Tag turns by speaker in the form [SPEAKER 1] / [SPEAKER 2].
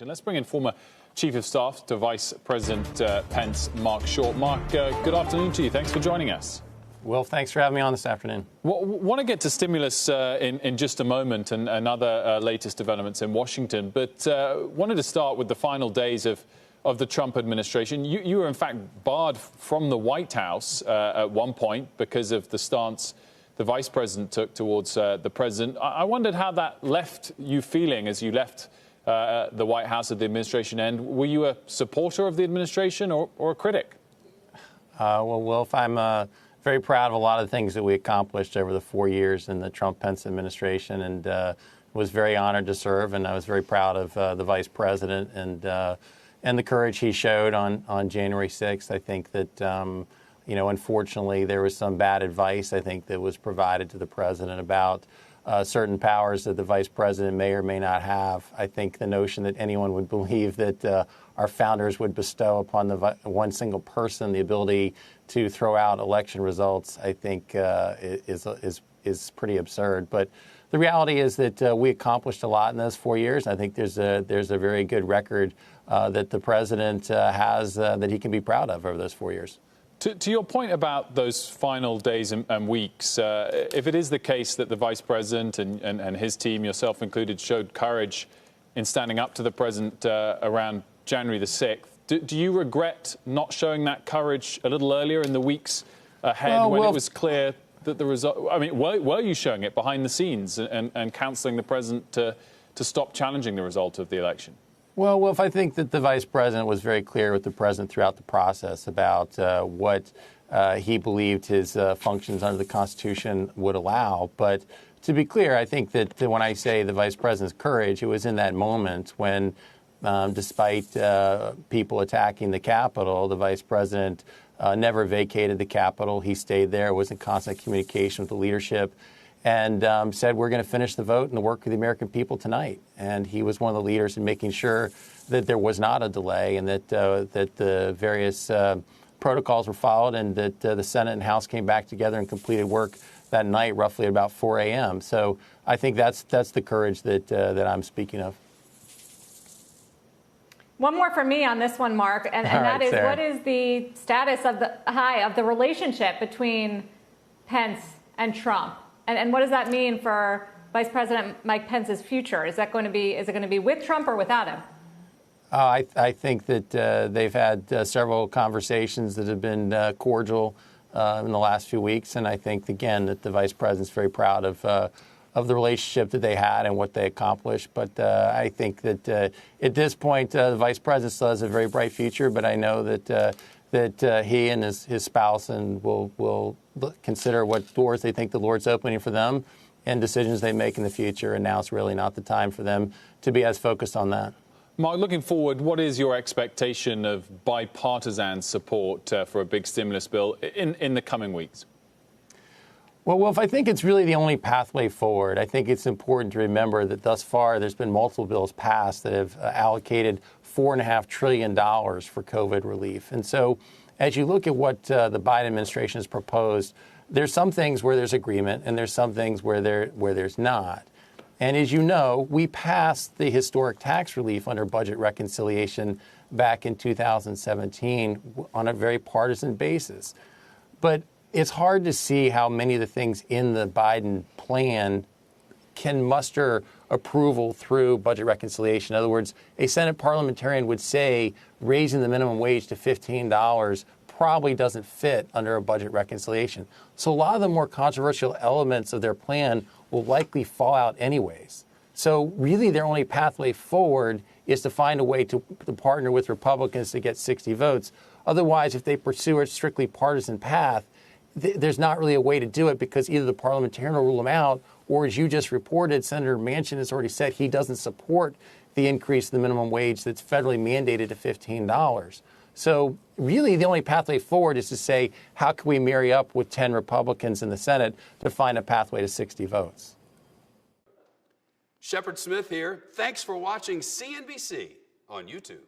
[SPEAKER 1] Let's bring in former Chief of Staff to Vice President Pence, Mark Short. Mark, good afternoon to you. Thanks for joining us.
[SPEAKER 2] Will, thanks for having me on this afternoon.
[SPEAKER 1] Want to get to stimulus in just a moment and other latest developments in Washington, but wanted to start with the final days of the Trump administration. You were, in fact, barred from the White House at one point because of the stance the vice president took towards the president. I wondered how that left you feeling as you left the White House at the administration end. Were you a supporter of the administration or a critic?
[SPEAKER 2] Well, Wilf, I'm very proud of a lot of the things that we accomplished over the 4 years in the Trump-Pence administration, and was very honored to serve. And I was very proud of the vice president and the courage he showed on January 6th. I think that, unfortunately, there was some bad advice, I think, that was provided to the president about certain powers that the vice president may or may not have. I think the notion that anyone would believe that our founders would bestow upon one single person the ability to throw out election results, I think is pretty absurd. But the reality is that we accomplished a lot in those 4 years. I think there's a very good record that the president has that he can be proud of over those 4 years.
[SPEAKER 1] To your point about those final days and weeks, if it is the case that the vice president and his team, yourself included, showed courage in standing up to the president around January the 6th, do you regret not showing that courage a little earlier in the weeks ahead when it was clear that the result? I mean, were you showing it behind the scenes and counseling the president to stop challenging the result of the election?
[SPEAKER 2] Well, Wilf, I think that the vice president was very clear with the president throughout the process about what he believed his functions under the Constitution would allow. But to be clear, I think that when I say the vice president's courage, it was in that moment when, despite people attacking the Capitol, the vice president never vacated the Capitol. He stayed there, was in constant communication with the leadership, and said, we're going to finish the vote and the work of the American people tonight. And he was one of the leaders in making sure that there was not a delay and that the various protocols were followed and that the Senate and House came back together and completed work that night, roughly about 4 a.m. So I think that's the courage that I'm speaking of.
[SPEAKER 3] One more from me on this one, Mark, and that is, Sarah, what is the status of the relationship between Pence and Trump? And what does that mean for Vice President Mike Pence's future? Is it going to be with Trump or without him?
[SPEAKER 2] I think that they've had several conversations that have been cordial in the last few weeks, and I think again that the vice president's very proud of the relationship that they had and what they accomplished. But I think that at this point the vice president still has a very bright future. But I know that he and his spouse will consider what doors they think the Lord's opening for them and decisions they make in the future. And now it's really not the time for them to be as focused on that.
[SPEAKER 1] Mark, looking forward, what is your expectation of bipartisan support for a big stimulus bill in the coming weeks?
[SPEAKER 2] Well, Wilf, I think it's really the only pathway forward. I think it's important to remember that thus far there's been multiple bills passed that have allocated $4.5 trillion for COVID relief. And so as you look at what the Biden administration has proposed, there's some things where there's agreement and there's some things where there's not. And as you know, we passed the historic tax relief under budget reconciliation back in 2017 on a very partisan basis. But it's hard to see how many of the things in the Biden plan can muster approval through budget reconciliation. In other words, a Senate parliamentarian would say raising the minimum wage to $15 probably doesn't fit under a budget reconciliation. So a lot of the more controversial elements of their plan will likely fall out anyways. So really their only pathway forward is to find a way to partner with Republicans to get 60 votes. Otherwise, if they pursue a strictly partisan path, there's not really a way to do it because either the parliamentarian will rule them out, or as you just reported, Senator Manchin has already said he doesn't support the increase in the minimum wage that's federally mandated to $15. So really the only pathway forward is to say, how can we marry up with 10 Republicans in the Senate to find a pathway to 60 votes?
[SPEAKER 4] Shepard Smith here. Thanks for watching CNBC on YouTube.